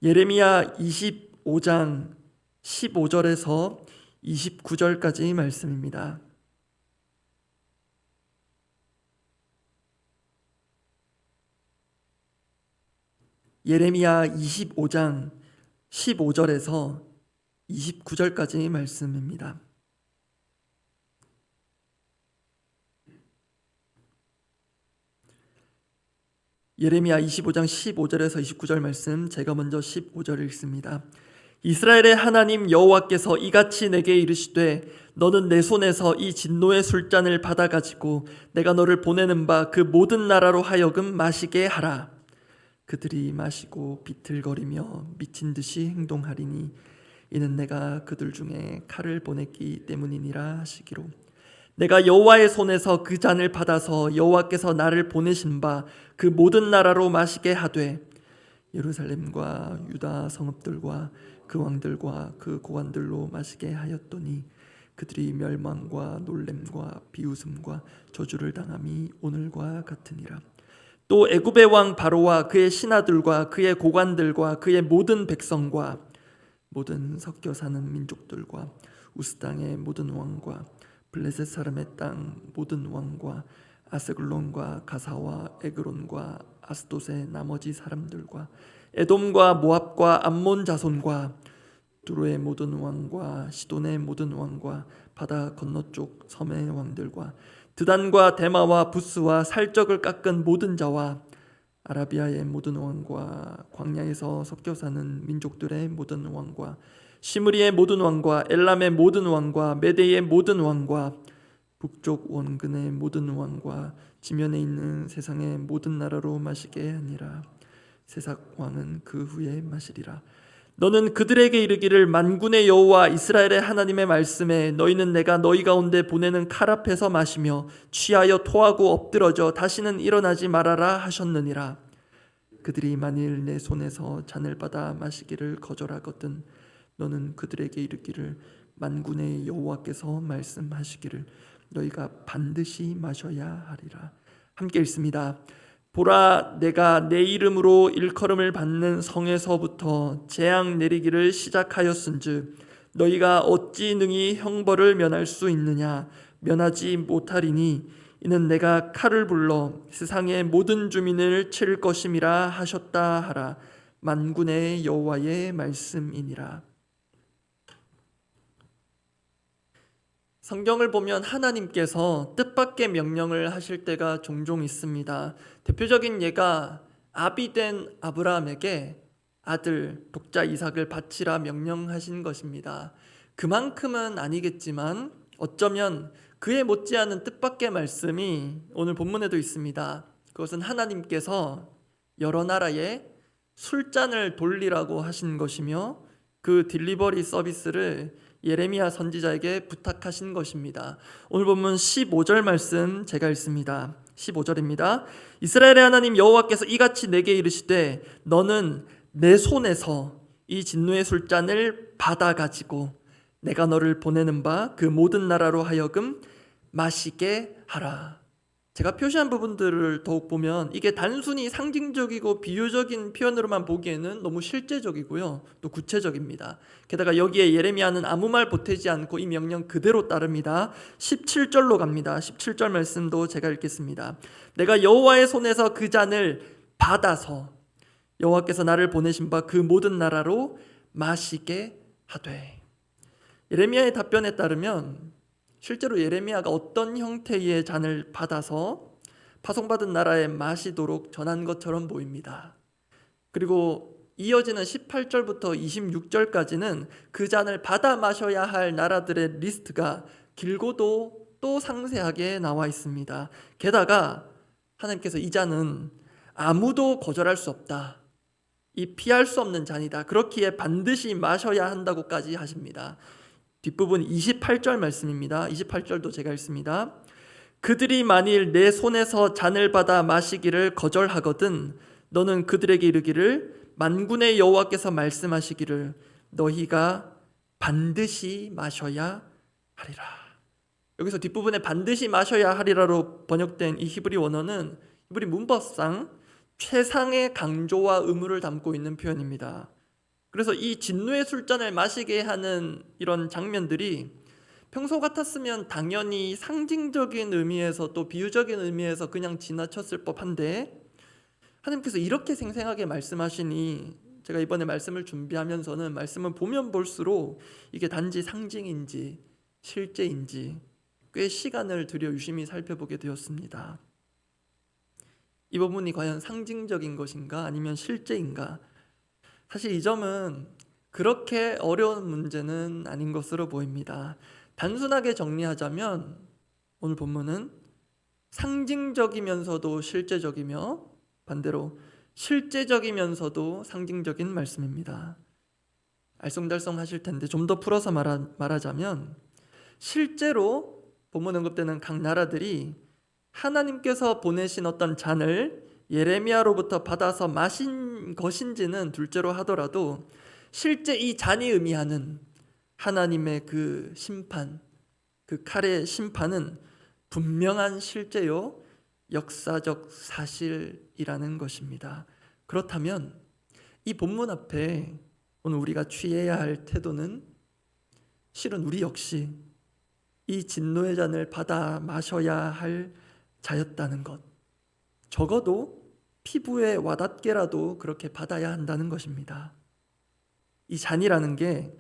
예레미야 25장 15절에서 29절까지 말씀입니다. 예레미야 25장 15절에서 29절까지 말씀입니다. 예레미야 25장 15절에서 29절 말씀, 제가 먼저 15절을 읽습니다. 이스라엘의 하나님 여호와께서 이같이 내게 이르시되 너는 내 손에서 이 진노의 술잔을 받아 가지고 내가 너를 보내는 바 그 모든 나라로 하여금 마시게 하라. 그들이 마시고 비틀거리며 미친 듯이 행동하리니 이는 내가 그들 중에 칼을 보냈기 때문이니라 하시기로, 내가 여호와의 손에서 그 잔을 받아서 여호와께서 나를 보내신 바 그 모든 나라로 마시게 하되 예루살렘과 유다 성읍들과 그 왕들과 그 고관들로 마시게 하였더니 그들이 멸망과 놀램과 비웃음과 저주를 당함이 오늘과 같으니라. 또 애굽의 왕 바로와 그의 신하들과 그의 고관들과 그의 모든 백성과 모든 섞여 사는 민족들과 우스 땅의 모든 왕과 블레셋 사람의 땅 모든 왕과 아스글론과 가사와 에그론과 아스돗의 나머지 사람들과 에돔과 모압과 암몬 자손과 두로의 모든 왕과 시돈의 모든 왕과 바다 건너쪽 섬의 왕들과 드단과 데마와 부스와 살적을 깎은 모든 자와 아라비아의 모든 왕과 광야에서 섞여 사는 민족들의 모든 왕과 시므리의 모든 왕과 엘람의 모든 왕과 메대의 모든 왕과 북쪽 원근의 모든 왕과 지면에 있는 세상의 모든 나라로 마시게 하니라. 세상 왕은 그 후에 마시리라. 너는 그들에게 이르기를 만군의 여호와 이스라엘의 하나님의 말씀에 너희는 내가 너희 가운데 보내는 칼 앞에서 마시며 취하여 토하고 엎드러져 다시는 일어나지 말아라 하셨느니라. 그들이 만일 내 손에서 잔을 받아 마시기를 거절하거든 너는 그들에게 이르기를 만군의 여호와께서 말씀하시기를 너희가 반드시 마셔야 하리라. 함께 읽습니다. 보라, 내가 내 이름으로 일컬음을 받는 성에서부터 재앙 내리기를 시작하였은즉 너희가 어찌 능히 형벌을 면할 수 있느냐. 면하지 못하리니 이는 내가 칼을 불러 세상의 모든 주민을 칠 것임이라 하셨다 하라. 만군의 여호와의 말씀이니라. 성경을 보면 하나님께서 뜻밖의 명령을 하실 때가 종종 있습니다. 대표적인 예가 아비 된 아브라함에게 아들 독자 이삭을 바치라 명령하신 것입니다. 그만큼은 아니겠지만 어쩌면 그에 못지않은 뜻밖의 말씀이 오늘 본문에도 있습니다. 그것은 하나님께서 여러 나라에 술잔을 돌리라고 하신 것이며 그 딜리버리 서비스를 예레미야 선지자에게 부탁하신 것입니다. 오늘 본문 15절 말씀 제가 읽습니다. 15절입니다. 이스라엘의 하나님 여호와께서 이같이 내게 이르시되 너는 내 손에서 이 진노의 술잔을 받아 가지고 내가 너를 보내는 바 그 모든 나라로 하여금 마시게 하라. 제가 표시한 부분들을 더욱 보면 이게 단순히 상징적이고 비유적인 표현으로만 보기에는 너무 실제적이고요, 또 구체적입니다. 게다가 여기에 예레미야는 아무 말 보태지 않고 이 명령 그대로 따릅니다. 17절로 갑니다. 17절 말씀도 제가 읽겠습니다. 내가 여호와의 손에서 그 잔을 받아서 여호와께서 나를 보내신 바 그 모든 나라로 마시게 하되. 예레미야의 답변에 따르면 실제로 예레미야가 어떤 형태의 잔을 받아서 파송받은 나라에 마시도록 전한 것처럼 보입니다. 그리고 이어지는 18절부터 26절까지는 그 잔을 받아 마셔야 할 나라들의 리스트가 길고도 또 상세하게 나와 있습니다. 게다가 하나님께서 이 잔은 아무도 거절할 수 없다, 이 피할 수 없는 잔이다, 그렇기에 반드시 마셔야 한다고까지 하십니다. 뒷부분 28절 말씀입니다. 28절도 제가 읽습니다. 그들이 만일 내 손에서 잔을 받아 마시기를 거절하거든 너는 그들에게 이르기를 만군의 여호와께서 말씀하시기를 너희가 반드시 마셔야 하리라. 여기서 뒷부분에 반드시 마셔야 하리라로 번역된 이 히브리 원어는 히브리 문법상 최상의 강조와 의무를 담고 있는 표현입니다. 그래서 이 진노의 술잔을 마시게 하는 이런 장면들이 평소 같았으면 당연히 상징적인 의미에서 또 비유적인 의미에서 그냥 지나쳤을 법한데 하나님께서 이렇게 생생하게 말씀하시니 제가 이번에 말씀을 준비하면서는 말씀을 보면 볼수록 이게 단지 상징인지 실제인지 꽤 시간을 들여 유심히 살펴보게 되었습니다. 이 부분이 과연 상징적인 것인가 아니면 실제인가? 사실 이 점은 그렇게 어려운 문제는 아닌 것으로 보입니다. 단순하게 정리하자면 오늘 본문은 상징적이면서도 실제적이며 반대로 실제적이면서도 상징적인 말씀입니다. 알쏭달쏭 하실 텐데 좀 더 풀어서 말하자면 실제로 본문 언급되는 각 나라들이 하나님께서 보내신 어떤 잔을 예레미야로부터 받아서 마신 것인지는 둘째로 하더라도 실제 이 잔이 의미하는 하나님의 그 심판, 그 칼의 심판은 분명한 실제요 역사적 사실이라는 것입니다. 그렇다면 이 본문 앞에 오늘 우리가 취해야 할 태도는 실은 우리 역시 이 진노의 잔을 받아 마셔야 할 자였다는 것, 적어도 피부에 와닿게라도 그렇게 받아야 한다는 것입니다. 이 잔이라는 게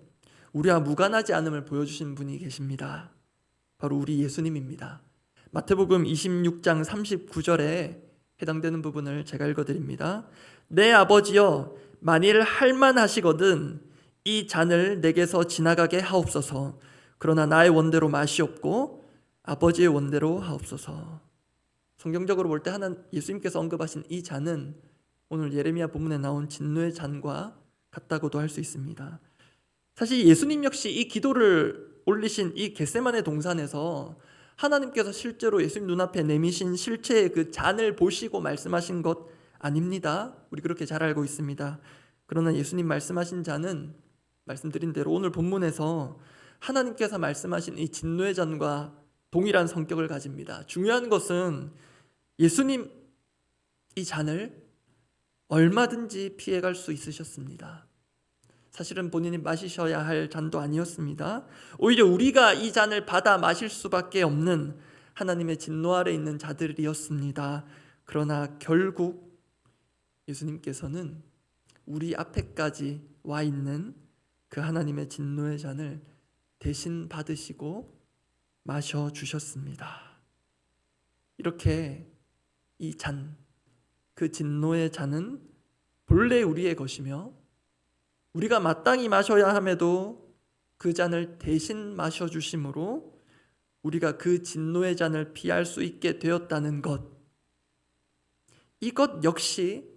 우리와 무관하지 않음을 보여주신 분이 계십니다. 바로 우리 예수님입니다. 마태복음 26장 39절에 해당되는 부분을 제가 읽어드립니다. 내 아버지여 만일 할만하시거든 이 잔을 내게서 지나가게 하옵소서. 그러나 나의 원대로 마시옵고 아버지의 원대로 하옵소서. 성경적으로 볼 때 예수님께서 언급하신 이 잔은 오늘 예레미야 본문에 나온 진노의 잔과 같다고도 할 수 있습니다. 사실 예수님 역시 이 기도를 올리신 이 겟세마네 동산에서 하나님께서 실제로 예수님 눈앞에 내미신 실체의 그 잔을 보시고 말씀하신 것 아닙니다. 우리 그렇게 잘 알고 있습니다. 그러나 예수님 말씀하신 잔은 말씀드린 대로 오늘 본문에서 하나님께서 말씀하신 이 진노의 잔과 동일한 성격을 가집니다. 중요한 것은 예수님 이 잔을 얼마든지 피해갈 수 있으셨습니다. 사실은 본인이 마시셔야 할 잔도 아니었습니다. 오히려 우리가 이 잔을 받아 마실 수밖에 없는 하나님의 진노 아래 있는 자들이었습니다. 그러나 결국 예수님께서는 우리 앞에까지 와 있는 그 하나님의 진노의 잔을 대신 받으시고 마셔 주셨습니다. 이렇게 이 잔, 그 진노의 잔은 본래 우리의 것이며 우리가 마땅히 마셔야 함에도 그 잔을 대신 마셔 주심으로 우리가 그 진노의 잔을 피할 수 있게 되었다는 것, 이것 역시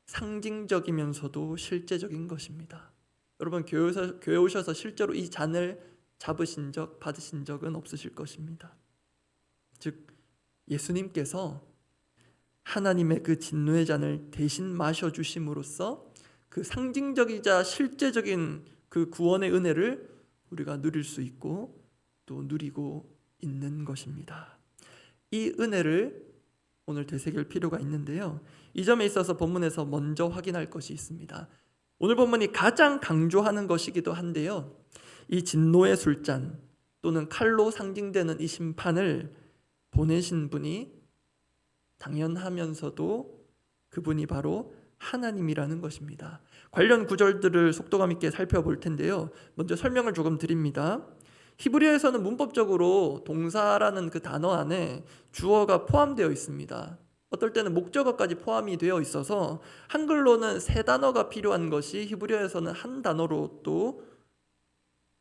상징적이면서도 실제적인 것입니다. 여러분 교회 오셔서 실제로 이 잔을 잡으신 적, 받으신 적은 없으실 것입니다. 즉 예수님께서 하나님의 그 진노의 잔을 대신 마셔 주심으로써 그 상징적이자 실제적인 그 구원의 은혜를 우리가 누릴 수 있고 또 누리고 있는 것입니다. 이 은혜를 오늘 되새길 필요가 있는데요. 이 점에 있어서 본문에서 먼저 확인할 것이 있습니다. 오늘 본문이 가장 강조하는 것이기도 한데요. 이 진노의 술잔 또는 칼로 상징되는 이 심판을 보내신 분이 당연하면서도 그분이 바로 하나님이라는 것입니다. 관련 구절들을 속도감 있게 살펴볼 텐데요. 먼저 설명을 조금 드립니다. 히브리어에서는 문법적으로 동사라는 그 단어 안에 주어가 포함되어 있습니다. 어떨 때는 목적어까지 포함이 되어 있어서 한글로는 세 단어가 필요한 것이 히브리어에서는 한 단어로 또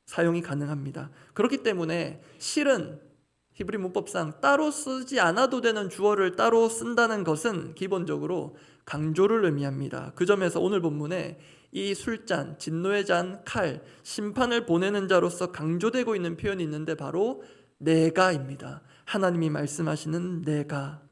사용이 가능합니다. 그렇기 때문에 실은 히브리 문법상 따로 쓰지 않아도 되는 주어를 따로 쓴다는 것은 기본적으로 강조를 의미합니다. 그 점에서 오늘 본문에 이 술잔, 진노의 잔, 칼, 심판을 보내는 자로서 강조되고 있는 표현이 있는데 바로 내가입니다. 하나님이 말씀하시는 내가.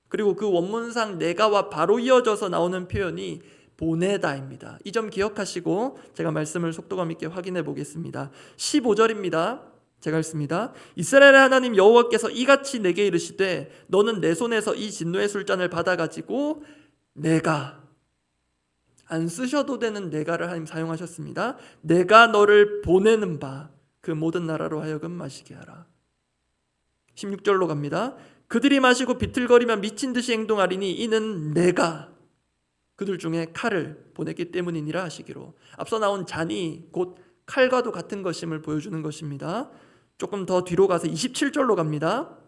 그리고 그 원문상 내가와 바로 이어져서 나오는 표현이 보내다입니다. 이 점 기억하시고 제가 말씀을 속도감 있게 확인해 보겠습니다. 15절입니다. 제가 읽습니다. 이스라엘의 하나님 여호와께서 이같이 내게 이르시되 너는 내 손에서 이 진노의 술잔을 받아가지고 내가 안 쓰셔도 되는 내가를 하나님 사용하셨습니다. 내가 너를 보내는 바 그 모든 나라로 하여금 마시게 하라. 16절로 갑니다. 그들이 마시고 비틀거리며 미친 듯이 행동하리니 이는 내가 그들 중에 칼을 보냈기 때문이니라 하시기로. 앞서 나온 잔이 곧 칼과도 같은 것임을 보여주는 것입니다. 조금 더 뒤로 가서 27절로 갑니다.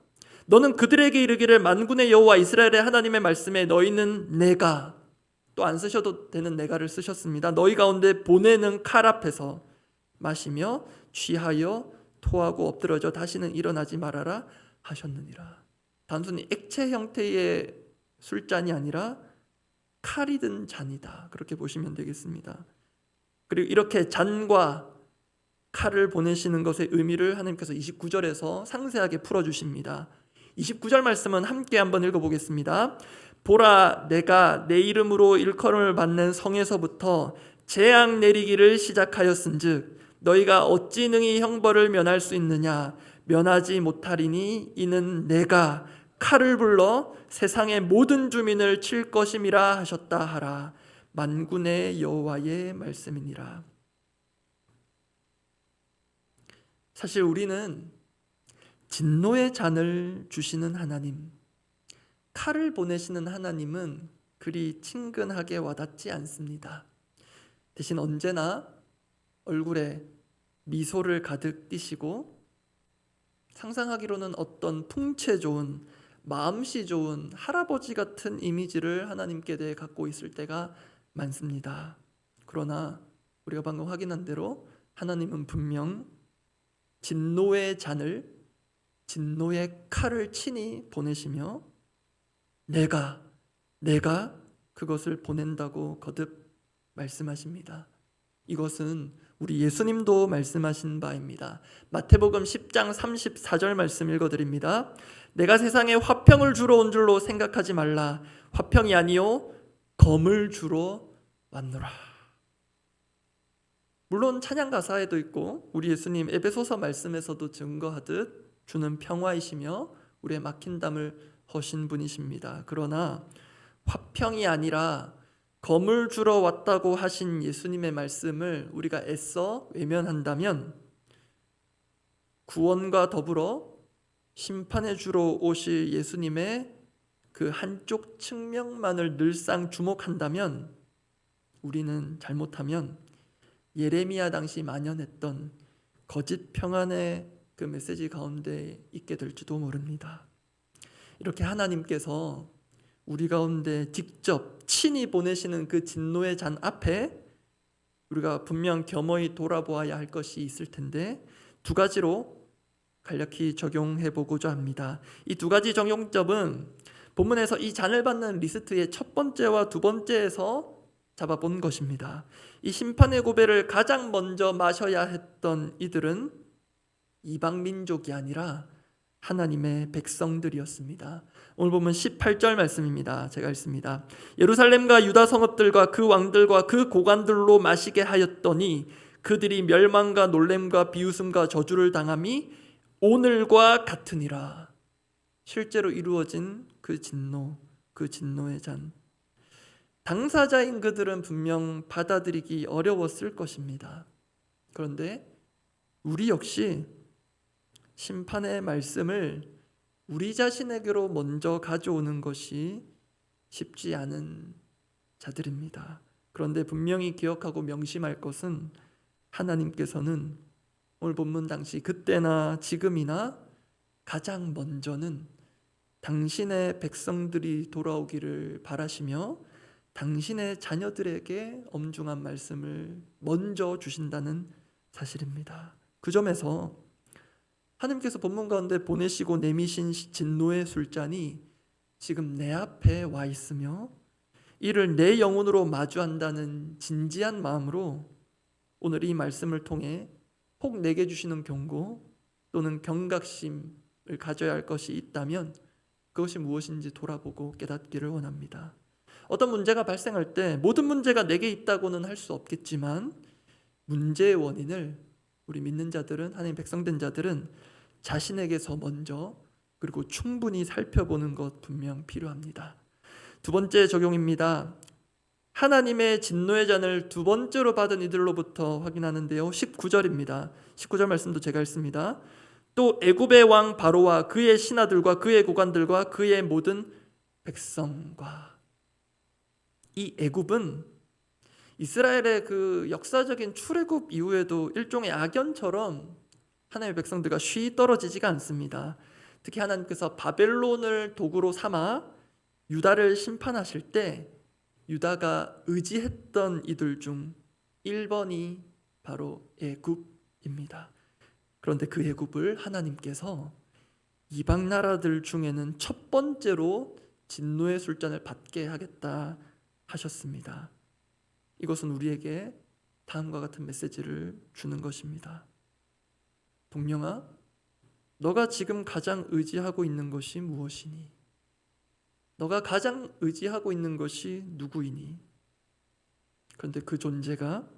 너는 그들에게 이르기를 만군의 여호와 이스라엘의 하나님의 말씀에 너희는 내가, 또 안 쓰셔도 되는 내가를 쓰셨습니다. 너희 가운데 보내는 칼 앞에서 마시며 취하여 토하고 엎드러져 다시는 일어나지 말아라 하셨느니라. 단순히 액체 형태의 술잔이 아니라 칼이 든 잔이다, 그렇게 보시면 되겠습니다. 그리고 이렇게 잔과 칼을 보내시는 것의 의미를 하나님께서 29절에서 상세하게 풀어주십니다. 29절 말씀은 함께 한번 읽어보겠습니다. 보라, 내가 내 이름으로 일컬음을 받는 성에서부터 재앙 내리기를 시작하였은즉 너희가 어찌 능히 형벌을 면할 수 있느냐? 면하지 못하리니 이는 내가 칼을 불러 세상의 모든 주민을 칠 것임이라 하셨다 하라. 만군의 여호와의 말씀이니라. 사실 우리는 진노의 잔을 주시는 하나님, 칼을 보내시는 하나님은 그리 친근하게 와닿지 않습니다. 대신 언제나 얼굴에 미소를 가득 띠시고 상상하기로는 어떤 풍채 좋은, 마음씨 좋은 할아버지 같은 이미지를 하나님께 대해 갖고 있을 때가 많습니다. 그러나 우리가 방금 확인한 대로 하나님은 분명 진노의 잔을, 진노의 칼을 친히 보내시며 내가 그것을 보낸다고 거듭 말씀하십니다. 이것은 우리 예수님도 말씀하신 바입니다. 마태복음 10장 34절 말씀 읽어드립니다. 내가 세상에 화평을 주러 온 줄로 생각하지 말라. 화평이 아니요 검을 주러 왔노라. 물론 찬양 가사에도 있고 우리 예수님 에베소서 말씀에서도 증거하듯 주는 평화이시며 우리의 막힌 담을 허신 분이십니다. 그러나 화평이 아니라 검을 주러 왔다고 하신 예수님의 말씀을 우리가 애써 외면한다면 구원과 더불어 심판해 주러 오실 예수님의 그 한쪽 측면만을 늘상 주목한다면 우리는 잘못하면 예레미야 당시 만연했던 거짓 평안의 그 메시지 가운데 있게 될지도 모릅니다. 이렇게 하나님께서 우리 가운데 직접 친히 보내시는 그 진노의 잔 앞에 우리가 분명 겸허히 돌아보아야 할 것이 있을 텐데 두 가지로 간략히 적용해 보고자 합니다. 이 두 가지 적용점은 본문에서 이 잔을 받는 리스트의 첫 번째와 두 번째에서 잡아본 것입니다. 이 심판의 고배를 가장 먼저 마셔야 했던 이들은 이방 민족이 아니라 하나님의 백성들이었습니다. 오늘 보면 18절 말씀입니다. 제가 읽습니다. 예루살렘과 유다 성읍들과 그 왕들과 그 고관들로 마시게 하였더니 그들이 멸망과 놀램과 비웃음과 저주를 당함이 오늘과 같으니라. 실제로 이루어진 그 진노, 그 진노의 잔, 당사자인 그들은 분명 받아들이기 어려웠을 것입니다. 그런데 우리 역시 심판의 말씀을 우리 자신에게로 먼저 가져오는 것이 쉽지 않은 자들입니다. 그런데 분명히 기억하고 명심할 것은 하나님께서는 오늘 본문 당시 그때나 지금이나 가장 먼저는 당신의 백성들이 돌아오기를 바라시며 당신의 자녀들에게 엄중한 말씀을 먼저 주신다는 사실입니다. 그 점에서 하나님께서 본문 가운데 보내시고 내미신 진노의 술잔이 지금 내 앞에 와 있으며 이를 내 영혼으로 마주한다는 진지한 마음으로 오늘 이 말씀을 통해 혹 내게 주시는 경고 또는 경각심을 가져야 할 것이 있다면 그것이 무엇인지 돌아보고 깨닫기를 원합니다. 어떤 문제가 발생할 때 모든 문제가 내게 있다고는 할 수 없겠지만 문제의 원인을 우리 믿는 자들은, 하나님 백성된 자들은 자신에게서 먼저 그리고 충분히 살펴보는 것 분명 필요합니다. 두 번째 적용입니다. 하나님의 진노의 잔을 두 번째로 받은 이들로부터 확인하는데요. 19절입니다. 19절 말씀도 제가 읽습니다. 또 애굽의 왕 바로와 그의 신하들과 그의 고관들과 그의 모든 백성과. 이 애굽은 이스라엘의 그 역사적인 출애굽 이후에도 일종의 악연처럼 하나님의 백성들과 쉬이 떨어지지가 않습니다. 특히 하나님께서 바벨론을 도구로 삼아 유다를 심판하실 때 유다가 의지했던 이들 중 1번이 바로 애굽입니다. 그런데 그 애굽을 하나님께서 이방 나라들 중에는 첫 번째로 진노의 술잔을 받게 하겠다 하셨습니다. 이것은 우리에게 다음과 같은 메시지를 주는 것입니다. 동령아, 너가 지금 가장 의지하고 있는 것이 무엇이니? 너가 가장 의지하고 있는 것이 누구이니? 그런데 그 존재가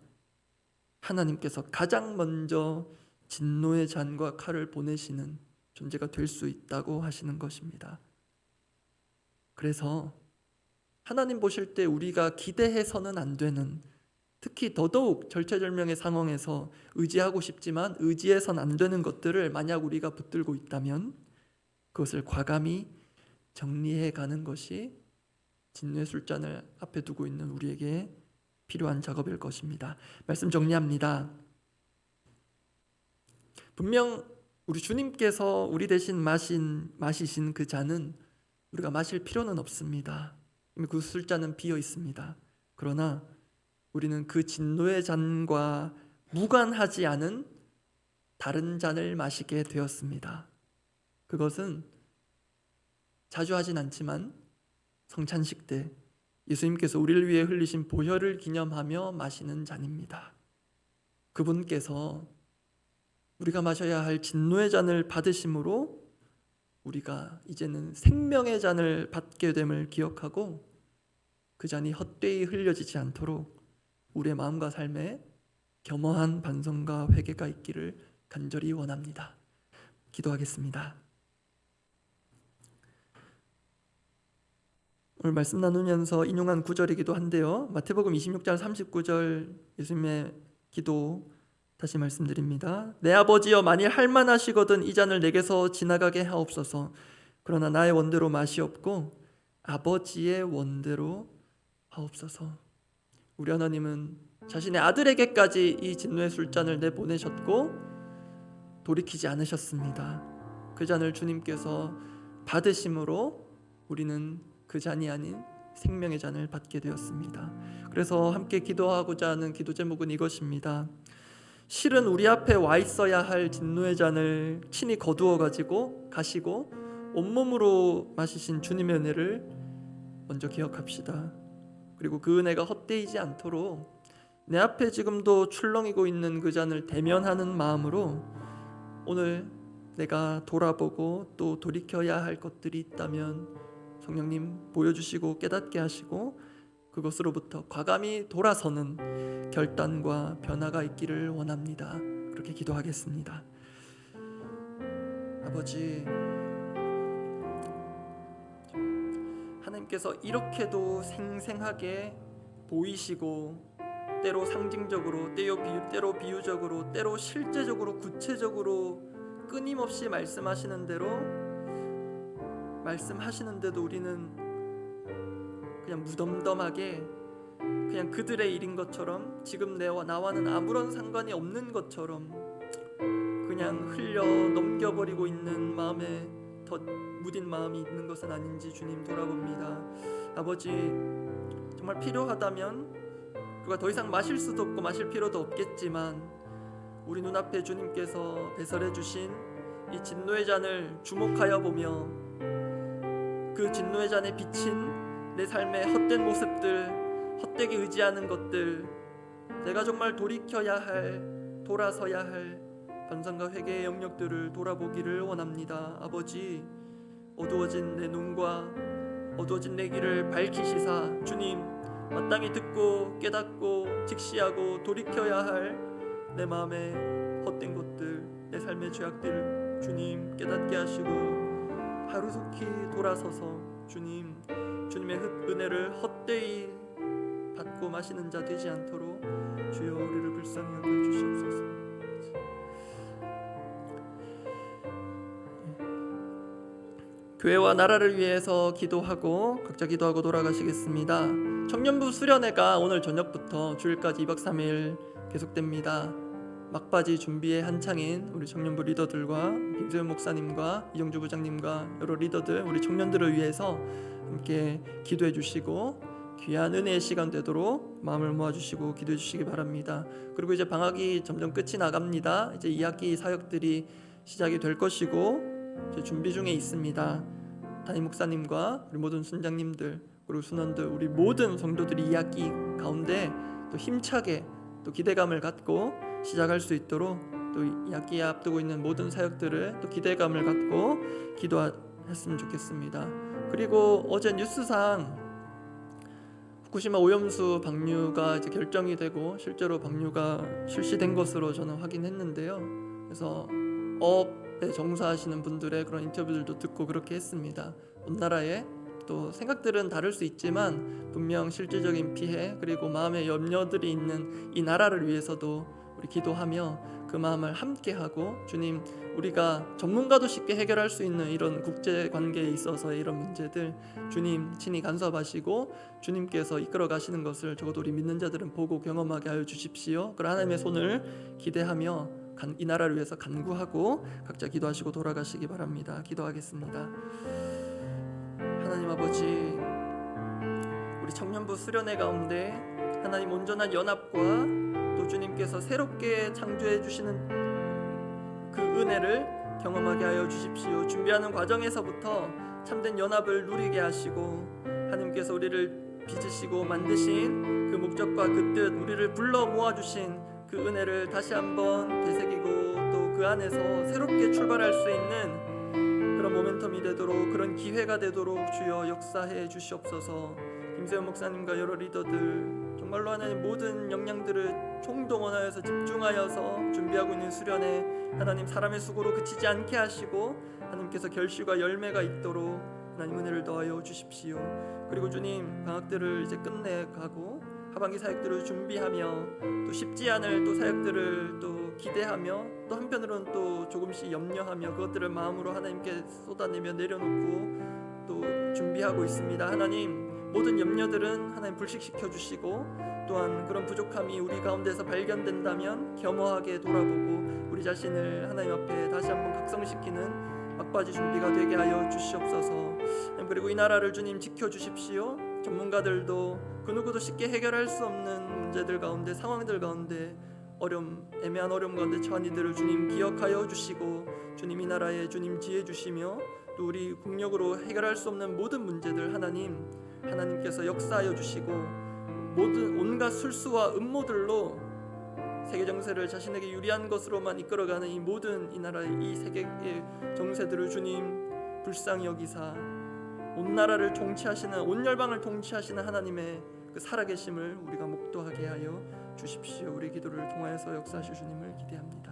하나님께서 가장 먼저 진노의 잔과 칼을 보내시는 존재가 될 수 있다고 하시는 것입니다. 그래서 하나님 보실 때 우리가 기대해서는 안 되는, 특히 더더욱 절체절명의 상황에서 의지하고 싶지만 의지해서는 안 되는 것들을 만약 우리가 붙들고 있다면 그것을 과감히 정리해 가는 것이 진노의 술잔을 앞에 두고 있는 우리에게 필요한 작업일 것입니다. 말씀 정리합니다. 분명 우리 주님께서 우리 대신 마시신 그 잔은 우리가 마실 필요는 없습니다. 이미 그 술잔은 비어 있습니다. 그러나 우리는 그 진노의 잔과 무관하지 않은 다른 잔을 마시게 되었습니다. 그것은 자주 하진 않지만 성찬식 때 예수님께서 우리를 위해 흘리신 보혈을 기념하며 마시는 잔입니다. 그분께서 우리가 마셔야 할 진노의 잔을 받으심으로 우리가 이제는 생명의 잔을 받게 됨을 기억하고 그 잔이 헛되이 흘려지지 않도록 우리의 마음과 삶에 겸허한 반성과 회개가 있기를 간절히 원합니다. 기도하겠습니다. 오늘 말씀 나누면서 인용한 구절이기도 한데요. 마태복음 26장 39절 예수님의 기도 다시 말씀드립니다. 내 아버지여, 만일 할만하시거든 이 잔을 내게서 지나가게 하옵소서. 그러나 나의 원대로 마시옵고 아버지의 원대로 하옵소서. 우리 하나님은 자신의 아들에게까지 이 진노의 술잔을 내보내셨고 돌이키지 않으셨습니다. 그 잔을 주님께서 받으심으로 우리는 그 잔이 아닌 생명의 잔을 받게 되었습니다. 그래서 함께 기도하고자 하는 기도 제목은 이것입니다. 실은 우리 앞에 와 있어야 할 진노의 잔을 친히 거두어 가지고 가시고 온몸으로 마시신 주님의 은혜를 먼저 기억합시다. 그리고 그 은혜가 헛되이지 않도록 내 앞에 지금도 출렁이고 있는 그 잔을 대면하는 마음으로 오늘 내가 돌아보고 또 돌이켜야 할 것들이 있다면 성령님 보여주시고 깨닫게 하시고 그것으로부터 과감히 돌아서는 결단과 변화가 있기를 원합니다. 그렇게 기도하겠습니다. 아버지, 하나님께서 이렇게도 생생하게 보이시고 때로 상징적으로, 때로 비유적으로, 때로 실제적으로, 구체적으로 끊임없이 말씀하시는 대로 말씀하시는데도 우리는 그냥 무덤덤하게 그냥 그들의 일인 것처럼 지금 나와는 아무런 상관이 없는 것처럼 그냥 흘려 넘겨버리고 있는 마음에 더 무딘 마음이 있는 것은 아닌지 주님 돌아봅니다. 아버지, 정말 필요하다면 그가 더 이상 마실 수도 없고 마실 필요도 없겠지만 우리 눈앞에 주님께서 배설해 주신 이 진노의 잔을 주목하여 보며 그 진노의 잔에 비친 내 삶의 헛된 모습들, 헛되게 의지하는 것들, 내가 정말 돌이켜야 할, 돌아서야 할 반성과 회개의 영역들을 돌아보기를 원합니다. 아버지, 어두워진 내 눈과 어두워진 내 길을 밝히시사 주님 마땅히 듣고 깨닫고 직시하고 돌이켜야 할 내 마음의 헛된 것들, 내 삶의 죄악들을 주님 깨닫게 하시고 하루속히 돌아서서 주님의 은혜를 헛되이 받고 마시는 자 되지 않도록 주여 우리를 불쌍히 여겨 주시옵소서. 교회와 나라를 위해서 기도하고 각자 기도하고 돌아가시겠습니다. 청년부 수련회가 오늘 저녁부터 주일까지 2박 3일 계속됩니다. 막바지 준비에 한창인 우리 청년부 리더들과 김세훈 목사님과 이정주 부장님과 여러 리더들, 우리 청년들을 위해서 함께 기도해 주시고 귀한 은혜의 시간 되도록 마음을 모아주시고 기도해 주시기 바랍니다. 그리고 이제 방학이 점점 끝이 나갑니다. 이제 2학기 사역들이 시작이 될 것이고 이제 준비 중에 있습니다. 담임 목사님과 우리 모든 순장님들 그리고 순원들, 우리 모든 성도들이 2학기 가운데 또 힘차게 또 기대감을 갖고 시작할 수 있도록 또 2학기에 앞두고 있는 모든 사역들을 또 기대감을 갖고 기도했으면 좋겠습니다. 그리고 어제 뉴스상 후쿠시마 오염수 방류가 이제 결정이 되고 실제로 방류가 실시된 것으로 저는 확인했는데요. 그래서 어업에 종사하시는 분들의 그런 인터뷰들도 듣고 그렇게 했습니다. 온 나라에 또 생각들은 다를 수 있지만 분명 실질적인 피해 그리고 마음의 염려들이 있는 이 나라를 위해서도 우리 기도하며 그 마음을 함께하고 주님, 우리가 전문가도 쉽게 해결할 수 있는 이런 국제관계에 있어서의 이런 문제들 주님 친히 간섭하시고 주님께서 이끌어 가시는 것을 적어도 우리 믿는 자들은 보고 경험하게 하여 주십시오. 그런 하나님의 손을 기대하며 이 나라를 위해서 간구하고 각자 기도하시고 돌아가시기 바랍니다. 기도하겠습니다. 하나님 아버지, 우리 청년부 수련회 가운데 하나님 온전한 연합과 또 주님께서 새롭게 창조해 주시는 그 은혜를 경험하게 하여 주십시오. 준비하는 과정에서부터 참된 연합을 누리게 하시고 하나님께서 우리를 빚으시고 만드신 그 목적과 그 뜻, 우리를 불러 모아주신 그 은혜를 다시 한번 되새기고 또 그 안에서 새롭게 출발할 수 있는 그런 모멘텀이 되도록, 그런 기회가 되도록 주여 역사해 주시옵소서. 김세훈 목사님과 여러 리더들 정말로 하나님 모든 역량들을 총동원하여서 집중하여서 준비하고 있는 수련회 하나님 사람의 수고로 그치지 않게 하시고 하나님께서 결실과 열매가 있도록 하나님 은혜를 더하여 주십시오. 그리고 주님, 방학들을 이제 끝내가고 하반기 사역들을 준비하며 또 쉽지 않을 또 사역들을 또 기대하며 또 한편으로는 또 조금씩 염려하며 그것들을 마음으로 하나님께 쏟아내며 내려놓고 또 준비하고 있습니다. 하나님, 모든 염려들은 하나님 불식시켜 주시고 또한 그런 부족함이 우리 가운데서 발견된다면 겸허하게 돌아보고 우리 자신을 하나님 앞에 다시 한번 각성시키는 막바지 준비가 되게 하여 주시옵소서. 그리고 이 나라를 주님 지켜주십시오. 전문가들도 그 누구도 쉽게 해결할 수 없는 문제들 가운데, 상황들 가운데 애매한 어려움 가운데 처한 이들을 주님 기억하여 주시고 주님 이 나라에 주님 지혜 주시며 또 우리 국력으로 해결할 수 없는 모든 문제들 하나님께서 역사하여 주시고 모든 온갖 술수와 음모들로 세계 정세를 자신에게 유리한 것으로만 이끌어가는 이 모든 이 나라의 이 세계의 정세들을 주님 불쌍히 여기사 온 나라를 통치하시는, 온 열방을 통치하시는 하나님의 그 살아계심을 우리가 목도하게 하여 주십시오. 우리 기도를 통하여서 역사하실 주님을 기대합니다.